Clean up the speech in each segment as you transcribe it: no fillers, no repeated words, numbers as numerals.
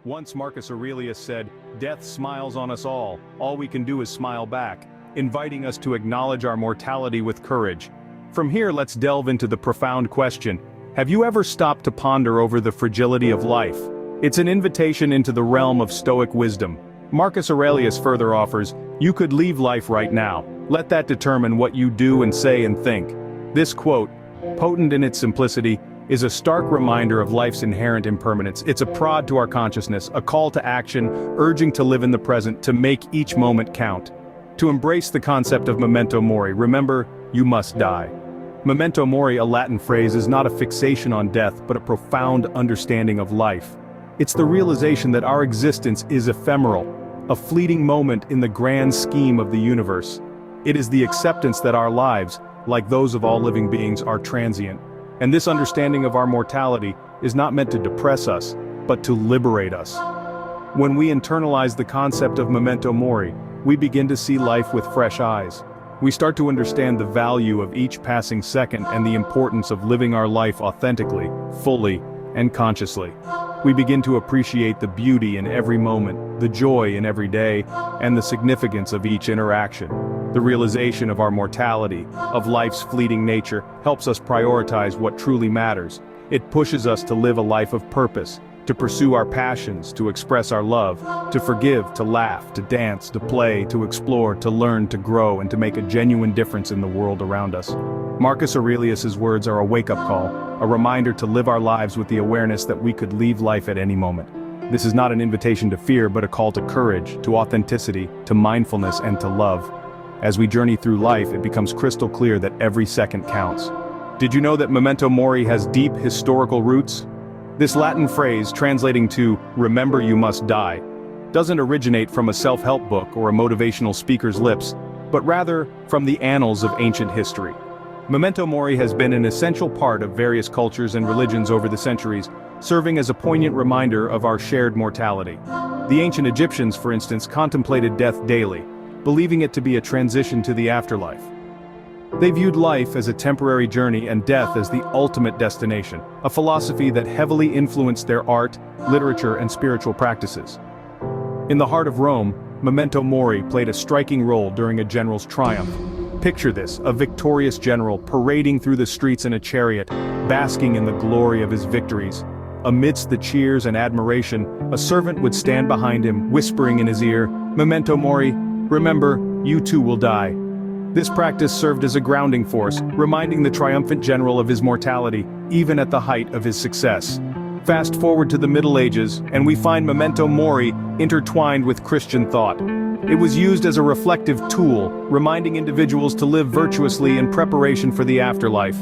Once Marcus Aurelius said, "Death smiles on us all we can do is smile back," inviting us to acknowledge our mortality with courage. From here, let's delve into the profound question: have you ever stopped to ponder over the fragility of life? It's an invitation into the realm of Stoic wisdom. Marcus Aurelius further offers, "You could leave life right now. Let that determine what you do and say and think." This quote, potent in its simplicity, is a stark reminder of life's inherent impermanence. It's a prod to our consciousness, a call to action, urging to live in the present, to make each moment count. To embrace the concept of memento mori, remember, you must die. Memento mori, a Latin phrase, is not a fixation on death, but a profound understanding of life. It's the realization that our existence is ephemeral, a fleeting moment in the grand scheme of the universe. It is the acceptance that our lives, like those of all living beings, are transient. And this understanding of our mortality is not meant to depress us, but to liberate us. When we internalize the concept of memento mori, we begin to see life with fresh eyes. We start to understand the value of each passing second and the importance of living our life authentically, fully, and consciously. We begin to appreciate the beauty in every moment, the joy in every day, and the significance of each interaction. The realization of our mortality, of life's fleeting nature, helps us prioritize what truly matters. It pushes us to live a life of purpose, to pursue our passions, to express our love, to forgive, to laugh, to dance, to play, to explore, to learn, to grow, and to make a genuine difference in the world around us. Marcus Aurelius's words are a wake-up call, a reminder to live our lives with the awareness that we could leave life at any moment. This is not an invitation to fear, but a call to courage, to authenticity, to mindfulness, and to love. As we journey through life, it becomes crystal clear that every second counts. Did you know that memento mori has deep historical roots? This Latin phrase, translating to "remember you must die," doesn't originate from a self-help book or a motivational speaker's lips, but rather from the annals of ancient history. Memento mori has been an essential part of various cultures and religions over the centuries, serving as a poignant reminder of our shared mortality. The ancient Egyptians, for instance, contemplated death daily, believing it to be a transition to the afterlife. They viewed life as a temporary journey and death as the ultimate destination, a philosophy that heavily influenced their art, literature, and spiritual practices. In the heart of Rome, memento mori played a striking role during a general's triumph. Picture this, a victorious general parading through the streets in a chariot, basking in the glory of his victories. Amidst the cheers and admiration, a servant would stand behind him, whispering in his ear, "Memento mori, remember, you too will die." This practice served as a grounding force, reminding the triumphant general of his mortality, even at the height of his success. Fast forward to the Middle Ages, and we find memento mori intertwined with Christian thought. It was used as a reflective tool, reminding individuals to live virtuously in preparation for the afterlife.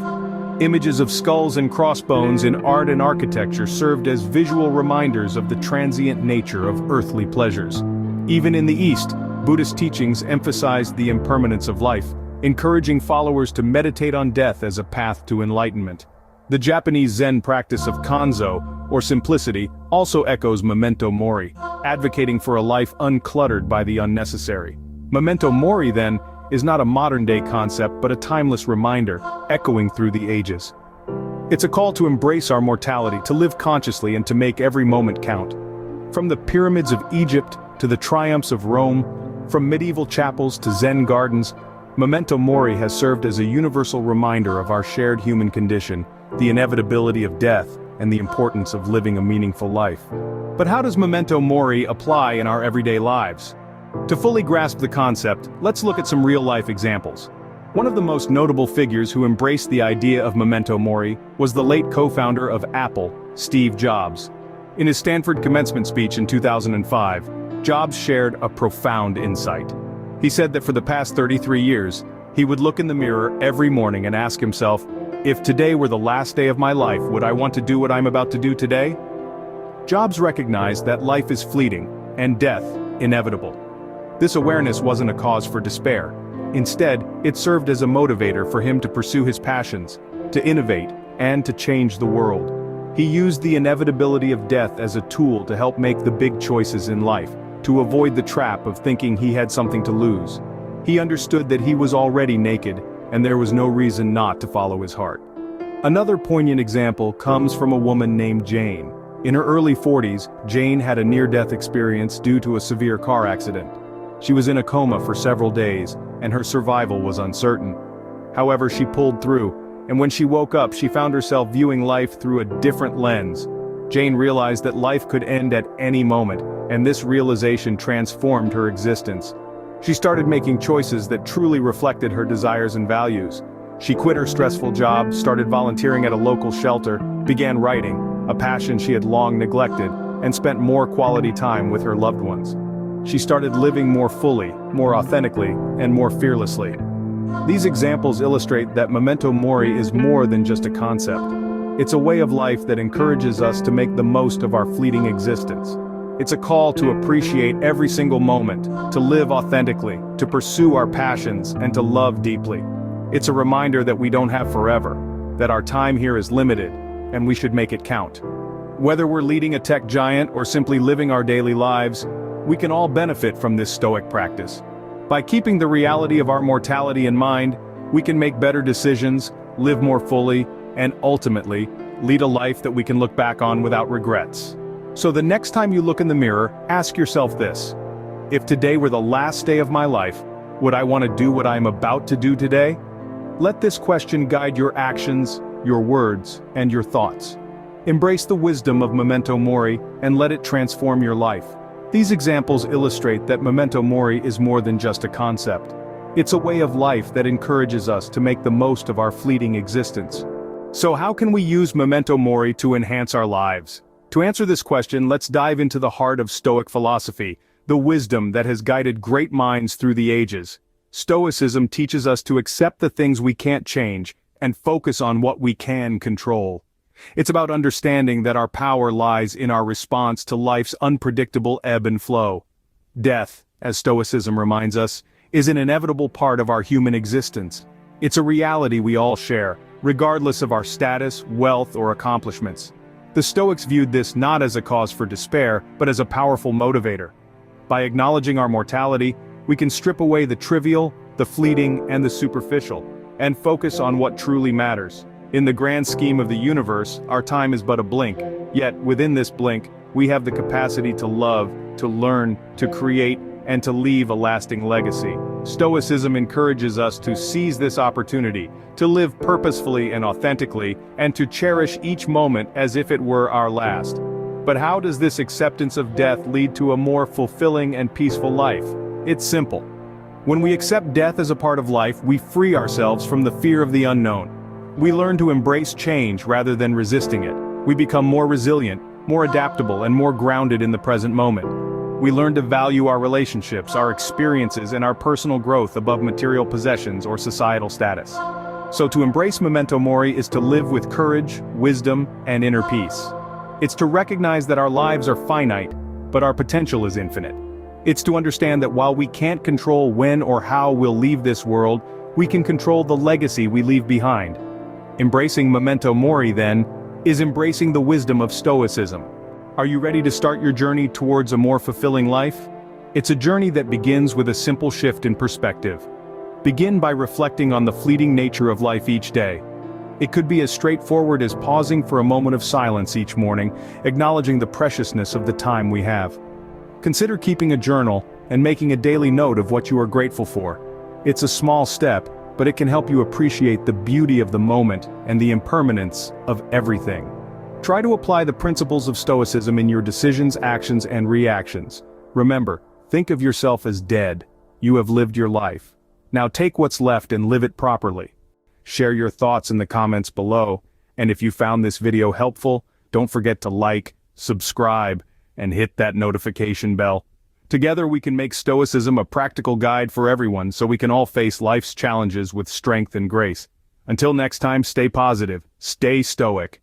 Images of skulls and crossbones in art and architecture served as visual reminders of the transient nature of earthly pleasures. Even in the East, Buddhist teachings emphasized the impermanence of life, encouraging followers to meditate on death as a path to enlightenment. The Japanese Zen practice of kanzo, or simplicity, also echoes memento mori, advocating for a life uncluttered by the unnecessary. Memento mori, then, is not a modern-day concept but a timeless reminder, echoing through the ages. It's a call to embrace our mortality, to live consciously, and to make every moment count. From the pyramids of Egypt to the triumphs of Rome, from medieval chapels to Zen gardens, memento mori has served as a universal reminder of our shared human condition, the inevitability of death, and the importance of living a meaningful life. But how does memento mori apply in our everyday lives? To fully grasp the concept, let's look at some real-life examples. One of the most notable figures who embraced the idea of memento mori was the late co-founder of Apple, Steve Jobs. In his Stanford commencement speech in 2005, Jobs shared a profound insight. He said that for the past 33 years, he would look in the mirror every morning and ask himself, "If today were the last day of my life, would I want to do what I'm about to do today?" Jobs recognized that life is fleeting, and death, inevitable. This awareness wasn't a cause for despair. Instead, it served as a motivator for him to pursue his passions, to innovate, and to change the world. He used the inevitability of death as a tool to help make the big choices in life, to avoid the trap of thinking he had something to lose. He understood that he was already naked, and there was no reason not to follow his heart. Another poignant example comes from a woman named Jane. In her early 40s, Jane had a near-death experience due to a severe car accident. She was in a coma for several days, and her survival was uncertain. However, she pulled through, and when she woke up she found herself viewing life through a different lens. Jane realized that life could end at any moment, and this realization transformed her existence. She started making choices that truly reflected her desires and values. She quit her stressful job, started volunteering at a local shelter, began writing, a passion she had long neglected, and spent more quality time with her loved ones. She started living more fully, more authentically, and more fearlessly. These examples illustrate that Memento Mori is more than just a concept. It's a way of life that encourages us to make the most of our fleeting existence. It's a call to appreciate every single moment, to live authentically, to pursue our passions, and to love deeply. It's a reminder that we don't have forever, that our time here is limited, and we should make it count. Whether we're leading a tech giant or simply living our daily lives, we can all benefit from this Stoic practice. By keeping the reality of our mortality in mind, we can make better decisions, live more fully, and ultimately, lead a life that we can look back on without regrets. So the next time you look in the mirror, ask yourself this: if today were the last day of my life, would I want to do what I am about to do today? Let this question guide your actions, your words, and your thoughts. Embrace the wisdom of Memento Mori and let it transform your life. These examples illustrate that Memento Mori is more than just a concept. It's a way of life that encourages us to make the most of our fleeting existence. So how can we use Memento Mori to enhance our lives? To answer this question, let's dive into the heart of Stoic philosophy, the wisdom that has guided great minds through the ages. Stoicism teaches us to accept the things we can't change and focus on what we can control. It's about understanding that our power lies in our response to life's unpredictable ebb and flow. Death, as Stoicism reminds us, is an inevitable part of our human existence. It's a reality we all share, regardless of our status, wealth, or accomplishments. The Stoics viewed this not as a cause for despair, but as a powerful motivator. By acknowledging our mortality, we can strip away the trivial, the fleeting, and the superficial, and focus on what truly matters. In the grand scheme of the universe, our time is but a blink, yet within this blink, we have the capacity to love, to learn, to create, and to leave a lasting legacy. Stoicism encourages us to seize this opportunity, to live purposefully and authentically, and to cherish each moment as if it were our last. But how does this acceptance of death lead to a more fulfilling and peaceful life? It's simple. When we accept death as a part of life, we free ourselves from the fear of the unknown. We learn to embrace change rather than resisting it. We become more resilient, more adaptable, and more grounded in the present moment. We learn to value our relationships, our experiences, and our personal growth above material possessions or societal status. So to embrace Memento Mori is to live with courage, wisdom, and inner peace. It's to recognize that our lives are finite, but our potential is infinite. It's to understand that while we can't control when or how we'll leave this world, we can control the legacy we leave behind. Embracing Memento Mori, then, is embracing the wisdom of Stoicism. Are you ready to start your journey towards a more fulfilling life? It's a journey that begins with a simple shift in perspective. Begin by reflecting on the fleeting nature of life each day. It could be as straightforward as pausing for a moment of silence each morning, acknowledging the preciousness of the time we have. Consider keeping a journal and making a daily note of what you are grateful for. It's a small step, but it can help you appreciate the beauty of the moment and the impermanence of everything. Try to apply the principles of Stoicism in your decisions, actions, and reactions. Remember, think of yourself as dead. You have lived your life. Now take what's left and live it properly. Share your thoughts in the comments below, and if you found this video helpful, don't forget to like, subscribe, and hit that notification bell. Together we can make Stoicism a practical guide for everyone so we can all face life's challenges with strength and grace. Until next time, stay positive, stay stoic,